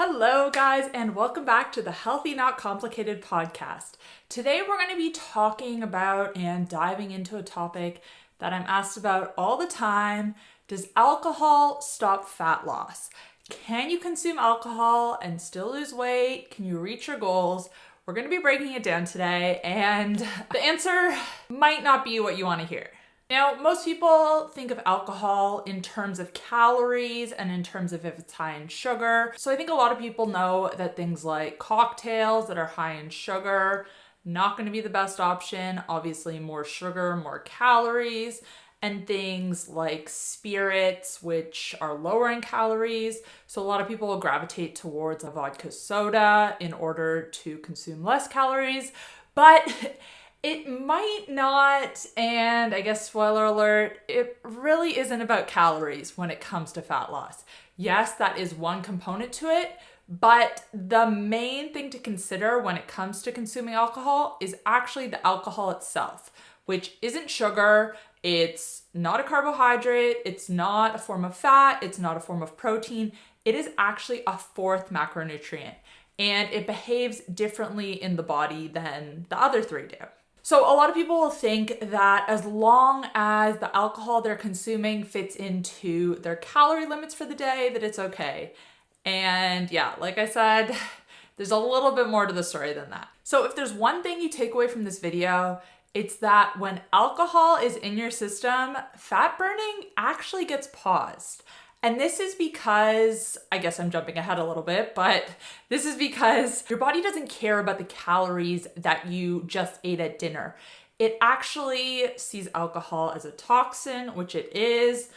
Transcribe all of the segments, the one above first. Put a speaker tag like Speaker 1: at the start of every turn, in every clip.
Speaker 1: Hello guys, and welcome back to the Healthy Not Complicated podcast. Today we're going to be talking about and diving into a topic that I'm asked about all the time. Does alcohol stop fat loss? Can you consume alcohol and still lose weight? Can you reach your goals? We're going to be breaking it down today, and the answer might not be what you want to hear. Now, most people think of alcohol in terms of calories and in terms of if it's high in sugar. So I think a lot of people know that things like cocktails that are high in sugar, not going to be the best option. Obviously, more sugar, more calories, and things like spirits, which are lower in calories. So a lot of people will gravitate towards a vodka soda in order to consume less calories, but it might not, and I guess spoiler alert, it really isn't about calories when it comes to fat loss. Yes, that is one component to it, but the main thing to consider when it comes to consuming alcohol is actually the alcohol itself, which isn't sugar, it's not a carbohydrate, it's not a form of fat, it's not a form of protein. It is actually a fourth macronutrient, and it behaves differently in the body than the other three do. So a lot of people will think that as long as the alcohol they're consuming fits into their calorie limits for the day, that it's okay. And yeah, like I said, there's a little bit more to the story than that. So if there's one thing you take away from this video, it's that when alcohol is in your system, fat burning actually gets paused. And this is because, I guess I'm jumping ahead a little bit, but this is because your body doesn't care about the calories that you just ate at dinner. It actually sees alcohol as a toxin, which it is,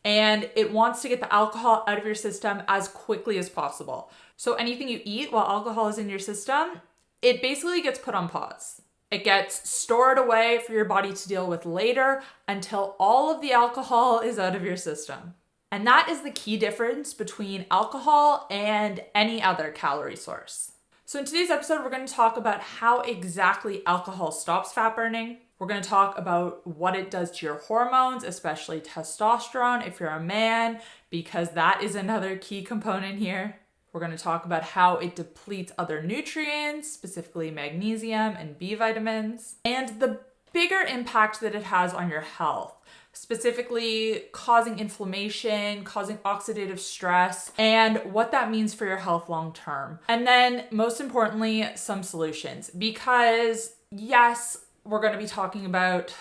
Speaker 1: and it wants to get the alcohol out of your system as quickly as possible. So anything you eat while alcohol is in your system, it basically gets put on pause. It gets stored away for your body to deal with later until all of the alcohol is out of your system. And that is the key difference between alcohol and any other calorie source. So in today's episode, we're going to talk about how exactly alcohol stops fat burning. We're going to talk about what it does to your hormones, especially testosterone if you're a man, because that is another key component here. We're going to talk about how it depletes other nutrients, specifically magnesium and B vitamins, and the bigger impact that it has on your health, specifically causing inflammation, causing oxidative stress, and what that means for your health long term. And then most importantly, some solutions, because yes, we're going to be talking about,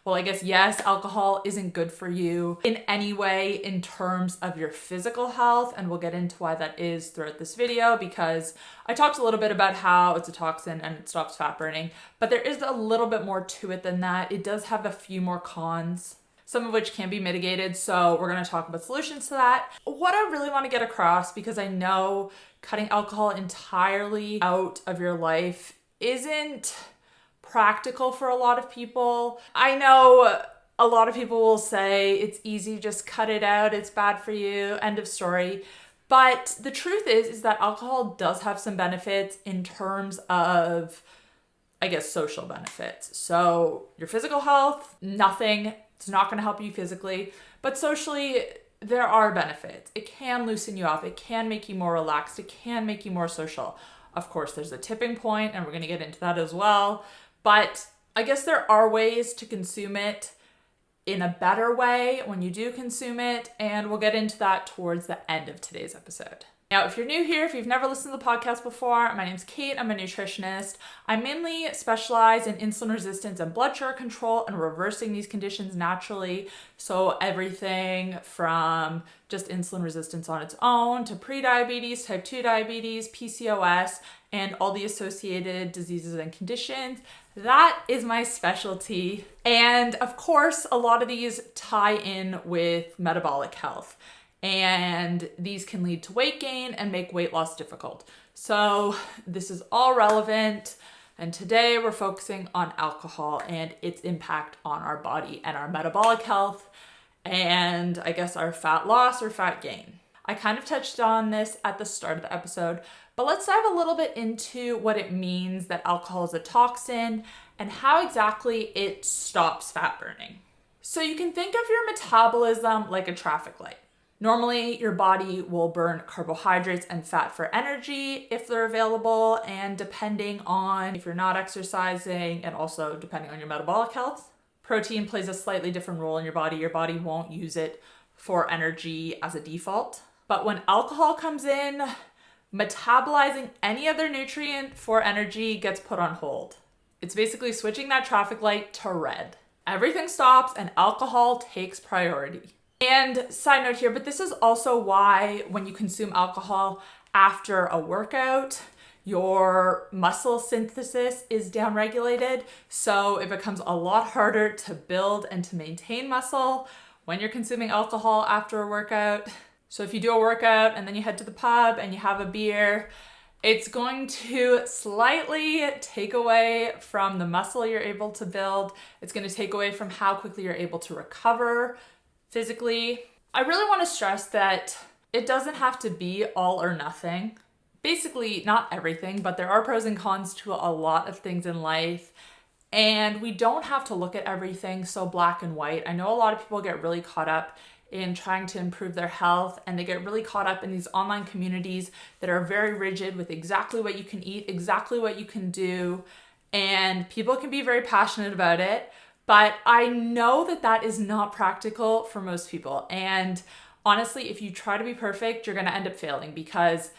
Speaker 1: yes, alcohol isn't good for you in any way in terms of your physical health. And we'll get into why that is throughout this video, because I talked a little bit about how it's a toxin and it stops fat burning, but there is a little bit more to it than that. It does have a few more cons, some of which can be mitigated. So we're going to talk about solutions to that. What I really want to get across, because I know cutting alcohol entirely out of your life isn't practical for a lot of people. I know a lot of people will say it's easy, just cut it out, it's bad for you, end of story. But the truth is that alcohol does have some benefits in terms of, social benefits. So your physical health, nothing. It's not going to help you physically, but socially, there are benefits. It can loosen you up. It can make you more relaxed. It can make you more social. Of course, there's a tipping point, and we're going to get into that as well. But I guess there are ways to consume it in a better way when you do consume it, and we'll get into that towards the end of today's episode. Now, if you're new here, if you've never listened to the podcast before, my name's Kait. I'm a nutritionist. I mainly specialize in insulin resistance and blood sugar control and reversing these conditions naturally. So everything from just insulin resistance on its own to prediabetes, type 2 diabetes, PCOS, and all the associated diseases and conditions. That is my specialty. And of course, a lot of these tie in with metabolic health. And these can lead to weight gain and make weight loss difficult. So this is all relevant. And today we're focusing on alcohol and its impact on our body and our metabolic health and our fat loss or fat gain. I kind of touched on this at the start of the episode, but let's dive a little bit into what it means that alcohol is a toxin and how exactly it stops fat burning. So you can think of your metabolism like a traffic light. Normally, your body will burn carbohydrates and fat for energy if they're available, and depending on if you're not exercising and also depending on your metabolic health, protein plays a slightly different role in your body. Your body won't use it for energy as a default. But when alcohol comes in, metabolizing any other nutrient for energy gets put on hold. It's basically switching that traffic light to red. Everything stops and alcohol takes priority. And side note here, but this is also why when you consume alcohol after a workout, your muscle synthesis is downregulated. So it becomes a lot harder to build and to maintain muscle when you're consuming alcohol after a workout. So if you do a workout and then you head to the pub and you have a beer, it's going to slightly take away from the muscle you're able to build. It's going to take away from how quickly you're able to recover physically. I really want to stress that it doesn't have to be all or nothing. Basically, not everything, but there are pros and cons to a lot of things in life. And we don't have to look at everything so black and white. I know a lot of people get really caught up in trying to improve their health, and they get really caught up in these online communities that are very rigid with exactly what you can eat, exactly what you can do, and people can be very passionate about it. But I know that that is not practical for most people. And honestly, if you try to be perfect, you're going to end up failing because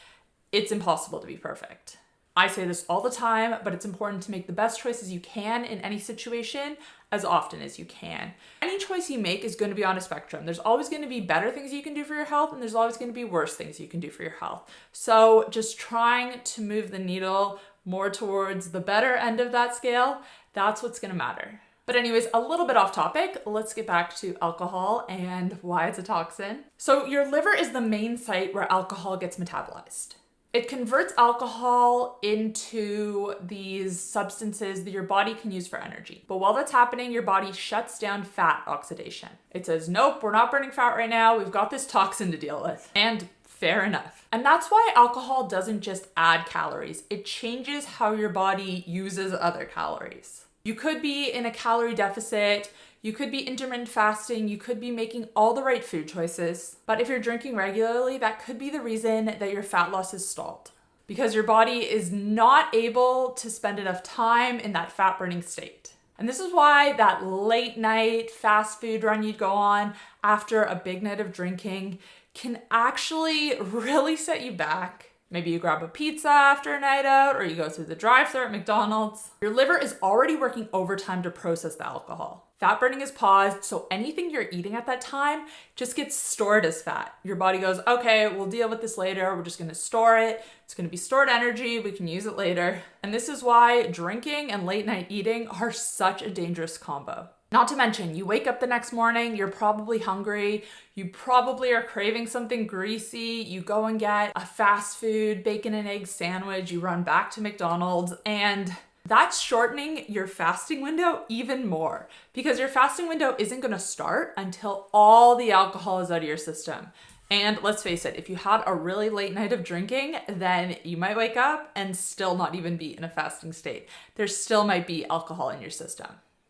Speaker 1: it's impossible to be perfect. I say this all the time, but it's important to make the best choices you can in any situation as often as you can. Any choice you make is going to be on a spectrum. There's always going to be better things you can do for your health, and there's always going to be worse things you can do for your health. So just trying to move the needle more towards the better end of that scale, that's what's going to matter. But anyways, a little bit off topic, let's get back to alcohol and why it's a toxin. So your liver is the main site where alcohol gets metabolized. It converts alcohol into these substances that your body can use for energy. But while that's happening, your body shuts down fat oxidation. It says, nope, we're not burning fat right now. We've got this toxin to deal with. And fair enough. And that's why alcohol doesn't just add calories. It changes how your body uses other calories. You could be in a calorie deficit, you could be intermittent fasting, you could be making all the right food choices. But if you're drinking regularly, that could be the reason that your fat loss is stalled. Because your body is not able to spend enough time in that fat burning state. And this is why that late night fast food run you'd go on after a big night of drinking can actually really set you back. Maybe you grab a pizza after a night out, or you go through the drive-thru at McDonald's. Your liver is already working overtime to process the alcohol. Fat burning is paused, so anything you're eating at that time just gets stored as fat. Your body goes, okay, we'll deal with this later. We're just gonna store it. It's gonna be stored energy. We can use it later. And this is why drinking and late night eating are such a dangerous combo. Not to mention, you wake up the next morning, you're probably hungry, you probably are craving something greasy, you go and get a fast food bacon and egg sandwich, you run back to McDonald's, and that's shortening your fasting window even more because your fasting window isn't gonna start until all the alcohol is out of your system. And let's face it, if you had a really late night of drinking, then you might wake up and still not even be in a fasting state. There still might be alcohol in your system.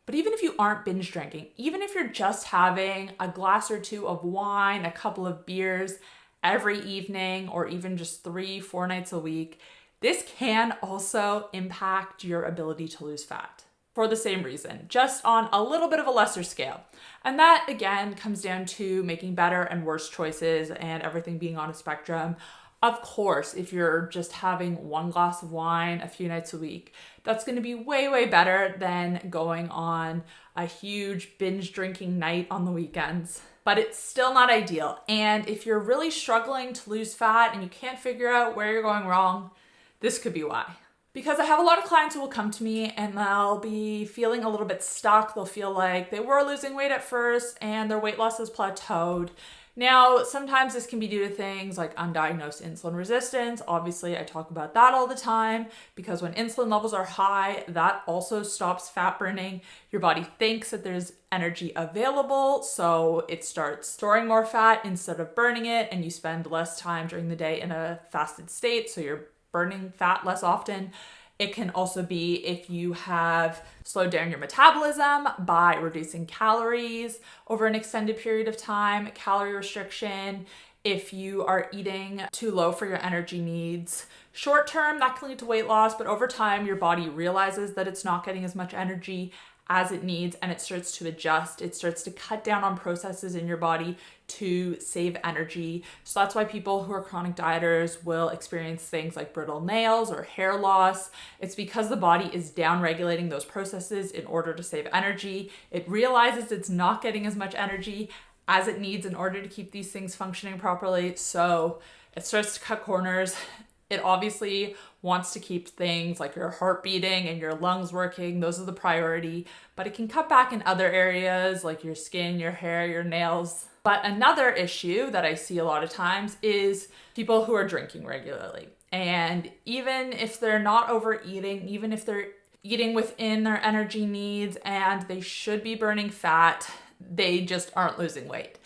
Speaker 1: But even if you aren't binge drinking, even if you're just having a glass or two of wine, a couple of beers every evening, or even just 3-4 nights a week, this can also impact your ability to lose fat for the same reason, just on a little bit of a lesser scale. And that again comes down to making better and worse choices and everything being on a spectrum. Of course, if you're just having one glass of wine a few nights a week, that's going to be way, way better than going on a huge binge drinking night on the weekends. But it's still not ideal. And if you're really struggling to lose fat and you can't figure out where you're going wrong, this could be why. Because I have a lot of clients who will come to me and they'll be feeling a little bit stuck. They'll feel like they were losing weight at first and their weight loss has plateaued. Now, sometimes this can be due to things like undiagnosed insulin resistance. Obviously, I talk about that all the time because when insulin levels are high, that also stops fat burning. Your body thinks that there's energy available, so it starts storing more fat instead of burning it, and you spend less time during the day in a fasted state, so you're burning fat less often. It can also be if you have slowed down your metabolism by reducing calories over an extended period of time, calorie restriction. If you are eating too low for your energy needs. Short term, that can lead to weight loss, but over time, your body realizes that it's not getting as much energy as it needs, and it starts to adjust. It starts to cut down on processes in your body to save energy. So that's why people who are chronic dieters will experience things like brittle nails or hair loss. It's because the body is down-regulating those processes in order to save energy. It realizes it's not getting as much energy as it needs in order to keep these things functioning properly. So it starts to cut corners. It obviously wants to keep things like your heart beating and your lungs working. Those are the priority, but it can cut back in other areas like your skin, your hair, your nails. But another issue that I see a lot of times is people who are drinking regularly. And even if they're not overeating, even if they're eating within their energy needs and they should be burning fat, they just aren't losing weight.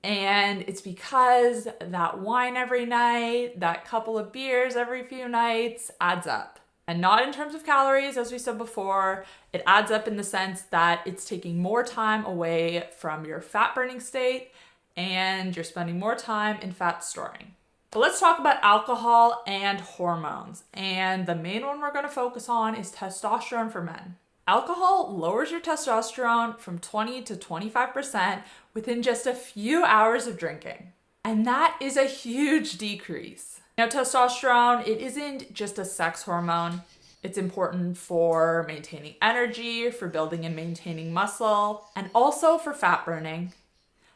Speaker 1: And it's because that wine every night, that couple of beers every few nights adds up. And not in terms of calories, as we said before, it adds up in the sense that it's taking more time away from your fat burning state and you're spending more time in fat storing. But let's talk about alcohol and hormones. And the main one we're going to focus on is testosterone for men. Alcohol lowers your testosterone from 20 to 25% within just a few hours of drinking. And that is a huge decrease. Now, testosterone, it isn't just a sex hormone. It's important for maintaining energy, for building and maintaining muscle, and also for fat burning.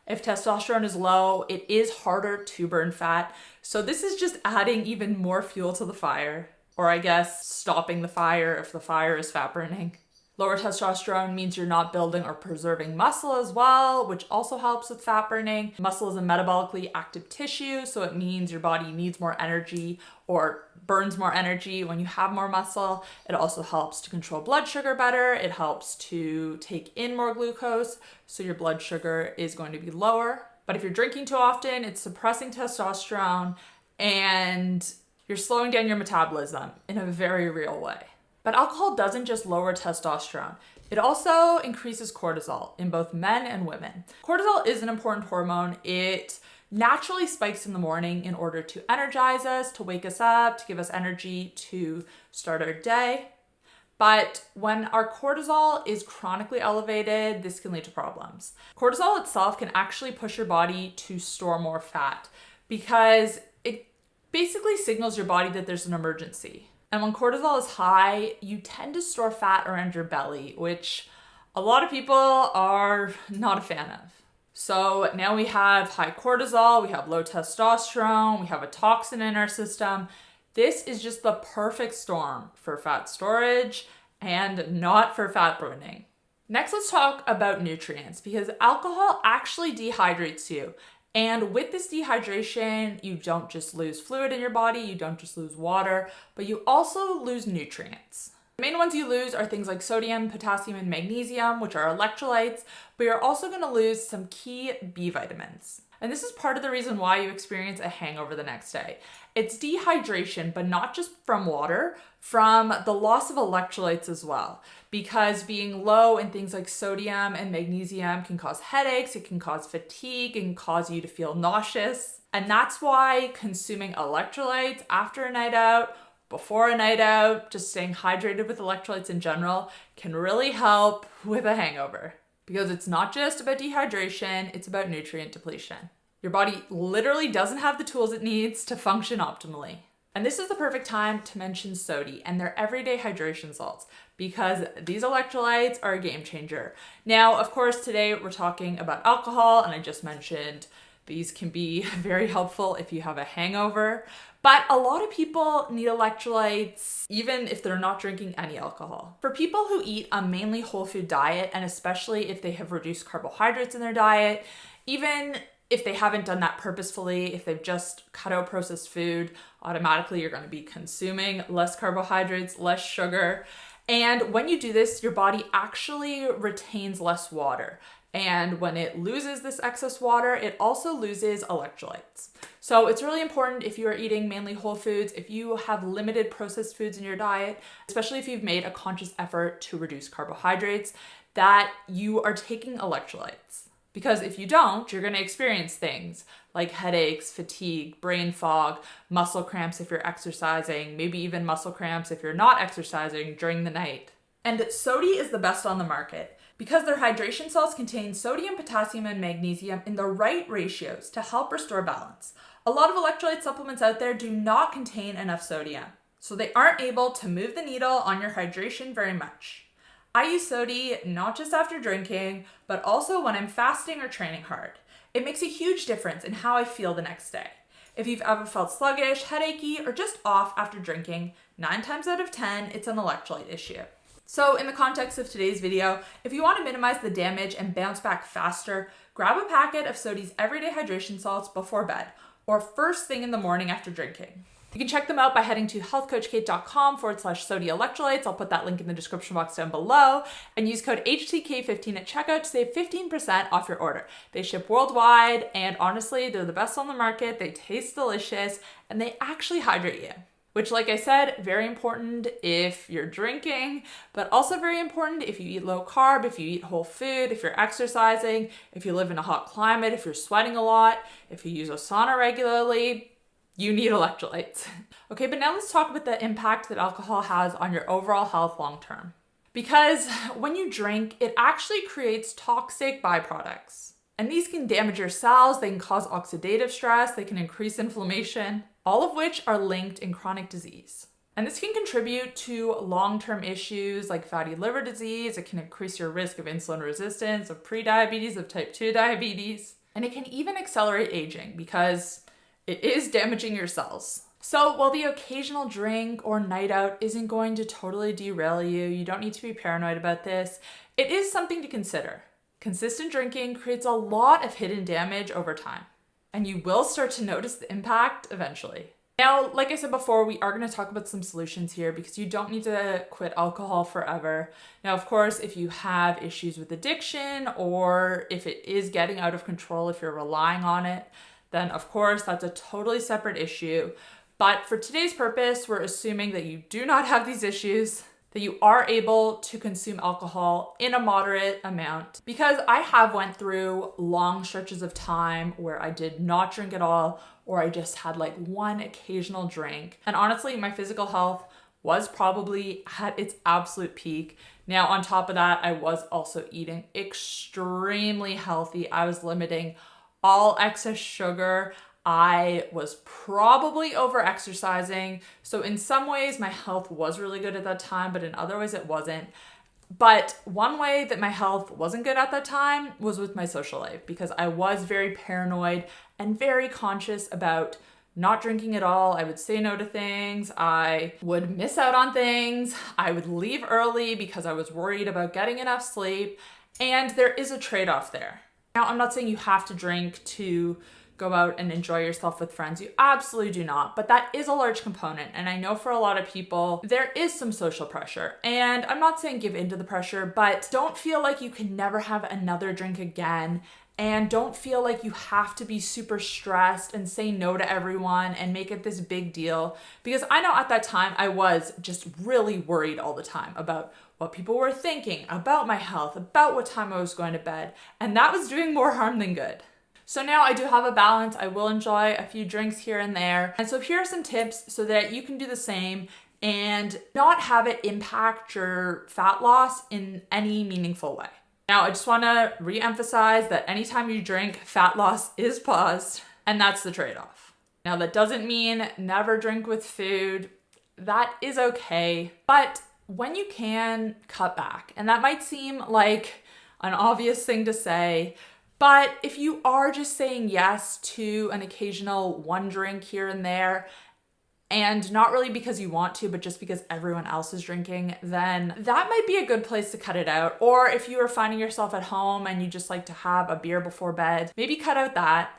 Speaker 1: If testosterone is low, it is harder to burn fat. So this is just adding even more fuel to the fire, or I guess stopping the fire if the fire is fat burning. Lower testosterone means you're not building or preserving muscle as well, which also helps with fat burning. Muscle is a metabolically active tissue, so it means your body needs more energy or burns more energy when you have more muscle. It also helps to control blood sugar better. It helps to take in more glucose, so your blood sugar is going to be lower. But if you're drinking too often, it's suppressing testosterone and you're slowing down your metabolism in a very real way. But alcohol doesn't just lower testosterone. It also increases cortisol in both men and women. Cortisol is an important hormone. It naturally spikes in the morning in order to energize us, to wake us up, to give us energy to start our day. But when our cortisol is chronically elevated, this can lead to problems. Cortisol itself can actually push your body to store more fat because it basically signals your body that there's an emergency. And when cortisol is high, you tend to store fat around your belly, which a lot of people are not a fan of. So now we have high cortisol, we have low testosterone, we have a toxin in our system. This is just the perfect storm for fat storage and not for fat burning. Next, let's talk about nutrients because alcohol actually dehydrates you. And with this dehydration, you don't just lose fluid in your body, you don't just lose water, but you also lose nutrients. The main ones you lose are things like sodium, potassium, and magnesium, which are electrolytes, but you're also going to lose some key B vitamins. And this is part of the reason why you experience a hangover the next day. It's dehydration, but not just from water, from the loss of electrolytes as well. Because being low in things like sodium and magnesium can cause headaches, it can cause fatigue, and cause you to feel nauseous. And that's why consuming electrolytes after a night out, before a night out, just staying hydrated with electrolytes in general can really help with a hangover. Because it's not just about dehydration, it's about nutrient depletion. Your body literally doesn't have the tools it needs to function optimally. And this is the perfect time to mention sodium and their everyday hydration salts because these electrolytes are a game changer. Now, of course, today we're talking about alcohol, and I just mentioned these can be very helpful if you have a hangover. But a lot of people need electrolytes even if they're not drinking any alcohol. For people who eat a mainly whole food diet, and especially if they have reduced carbohydrates in their diet, even if they haven't done that purposefully, if they've just cut out processed food, automatically you're going to be consuming less carbohydrates, less sugar. And when you do this, your body actually retains less water. And when it loses this excess water, it also loses electrolytes. So it's really important if you are eating mainly whole foods, if you have limited processed foods in your diet, especially if you've made a conscious effort to reduce carbohydrates, that you are taking electrolytes. Because if you don't, you're going to experience things like headaches, fatigue, brain fog, muscle cramps if you're exercising, maybe even muscle cramps if you're not exercising during the night. And Sodi is the best on the market because their hydration salts contain sodium, potassium, and magnesium in the right ratios to help restore balance. A lot of electrolyte supplements out there do not contain enough sodium, so they aren't able to move the needle on your hydration very much. I use Sodi not just after drinking, but also when I'm fasting or training hard. It makes a huge difference in how I feel the next day. If you've ever felt sluggish, headachy, or just off after drinking, 9 times out of 10, it's an electrolyte issue. So in the context of today's video, if you want to minimize the damage and bounce back faster, grab a packet of Sodi's everyday hydration salts before bed or first thing in the morning after drinking. You can check them out by heading to healthcoachkait.com/Sodi electrolytes. I'll put that link in the description box down below, and use code HTK15 at checkout to save 15% off your order. They ship worldwide, and honestly, they're the best on the market. They taste delicious, and they actually hydrate you. Which, like I said, very important if you're drinking, but also very important if you eat low carb, if you eat whole food, if you're exercising, if you live in a hot climate, if you're sweating a lot, if you use a sauna regularly, you need electrolytes. Okay, but now let's talk about the impact that alcohol has on your overall health long term. Because when you drink, it actually creates toxic byproducts. And these can damage your cells, they can cause oxidative stress, they can increase inflammation, all of which are linked in chronic disease. And this can contribute to long-term issues like fatty liver disease. It can increase your risk of insulin resistance, of prediabetes, of type 2 diabetes. And it can even accelerate aging because it is damaging your cells. So while the occasional drink or night out isn't going to totally derail you, you don't need to be paranoid about this, it is something to consider. Consistent drinking creates a lot of hidden damage over time, and you will start to notice the impact eventually. Now, like I said before, we are going to talk about some solutions here because you don't need to quit alcohol forever. Now, of course, if you have issues with addiction or if it is getting out of control, if you're relying on it, then of course that's a totally separate issue. But for today's purpose, we're assuming that you do not have these issues, that you are able to consume alcohol in a moderate amount. Because I have went through long stretches of time where I did not drink at all, or I just had like one occasional drink. And honestly, my physical health was probably at its absolute peak. Now, on top of that, I was also eating extremely healthy. I was limiting all excess sugar. I was probably over exercising. So in some ways my health was really good at that time, but in other ways it wasn't. But one way that my health wasn't good at that time was with my social life because I was very paranoid and very conscious about not drinking at all. I would say no to things. I would miss out on things. I would leave early because I was worried about getting enough sleep. And there is a trade-off there. Now, I'm not saying you have to drink to go out and enjoy yourself with friends. You absolutely do not, but that is a large component. And I know for a lot of people, there is some social pressure. And I'm not saying give into the pressure, but don't feel like you can never have another drink again. And don't feel like you have to be super stressed and say no to everyone and make it this big deal. Because I know at that time, I was just really worried all the time about what people were thinking, about my health, about what time I was going to bed. And that was doing more harm than good. So now I do have a balance. I will enjoy a few drinks here and there. And so here are some tips so that you can do the same and not have it impact your fat loss in any meaningful way. Now, I just want to re-emphasize that anytime you drink, fat loss is paused, and that's the trade-off. Now, that doesn't mean never drink with food. That is okay, but when you can, cut back. And that might seem like an obvious thing to say, but if you are just saying yes to an occasional one drink here and there, and not really because you want to, but just because everyone else is drinking, then that might be a good place to cut it out. Or if you are finding yourself at home and you just like to have a beer before bed, maybe cut out that.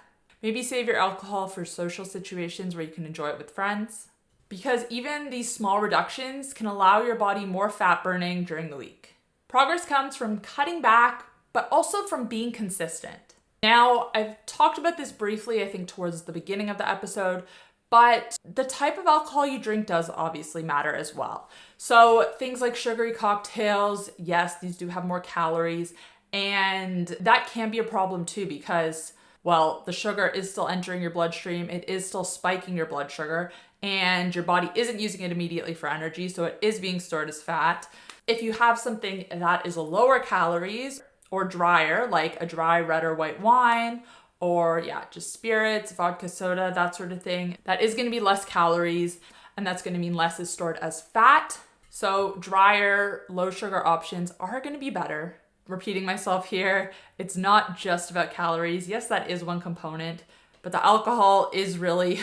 Speaker 1: Maybe save your alcohol for social situations where you can enjoy it with friends. Because even these small reductions can allow your body more fat burning during the week. Progress comes from cutting back but also from being consistent. Now, I've talked about this briefly, I think towards the beginning of the episode, but the type of alcohol you drink does obviously matter as well. So things like sugary cocktails, yes, these do have more calories, and that can be a problem too because, well, the sugar is still entering your bloodstream, it is still spiking your blood sugar, and your body isn't using it immediately for energy, so it is being stored as fat. If you have something that is lower calories or drier, like a dry red or white wine, or just spirits, vodka, soda, that sort of thing, that is going to be less calories, and that's going to mean less is stored as fat. So drier, low sugar options are going to be better. Repeating myself here, it's not just about calories. Yes, that is one component, but the alcohol is really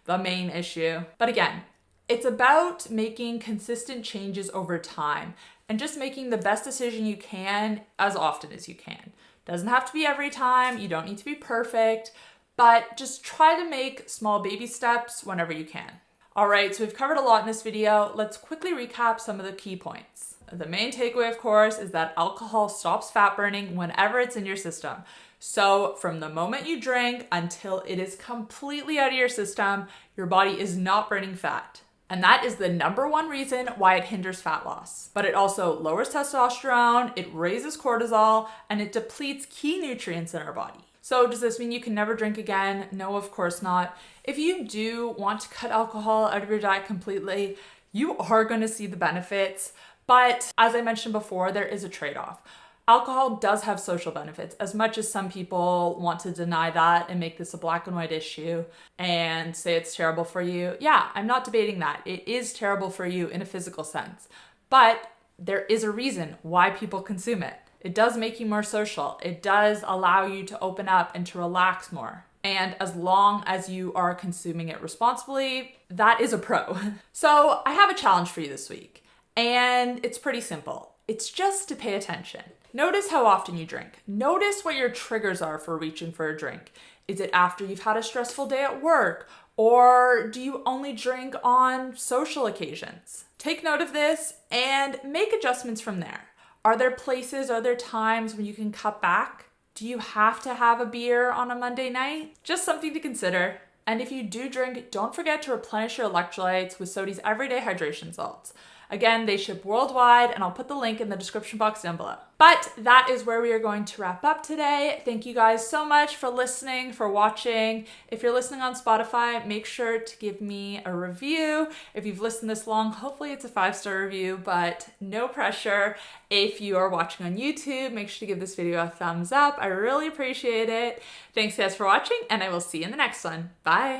Speaker 1: the main issue. But again, it's about making consistent changes over time and just making the best decision you can as often as you can. Doesn't have to be every time, you don't need to be perfect, but just try to make small baby steps whenever you can. All right, so we've covered a lot in this video. Let's quickly recap some of the key points. The main takeaway, of course, is that alcohol stops fat burning whenever it's in your system. So from the moment you drink until it is completely out of your system, your body is not burning fat. And that is the number one reason why it hinders fat loss. But it also lowers testosterone, it raises cortisol, and it depletes key nutrients in our body. So does this mean you can never drink again? No, of course not. If you do want to cut alcohol out of your diet completely, you are going to see the benefits. But as I mentioned before, there is a trade-off. Alcohol does have social benefits, as much as some people want to deny that and make this a black and white issue and say it's terrible for you. Yeah, I'm not debating that. It is terrible for you in a physical sense, but there is a reason why people consume it. It does make you more social. It does allow you to open up and to relax more. And as long as you are consuming it responsibly, that is a pro. So I have a challenge for you this week, and it's pretty simple. It's just to pay attention. Notice how often you drink. Notice what your triggers are for reaching for a drink. Is it after you've had a stressful day at work? Or do you only drink on social occasions? Take note of this and make adjustments from there. Are there places, are there times when you can cut back? Do you have to have a beer on a Monday night? Just something to consider. And if you do drink, don't forget to replenish your electrolytes with Sodi's Everyday Hydration Salts. Again, they ship worldwide, and I'll put the link in the description box down below. But that is where we are going to wrap up today. Thank you guys so much for listening, for watching. If you're listening on Spotify, make sure to give me a review. If you've listened this long, hopefully it's a 5-star review, but no pressure. If you are watching on YouTube, make sure to give this video a thumbs up. I really appreciate it. Thanks guys for watching, and I will see you in the next one. Bye.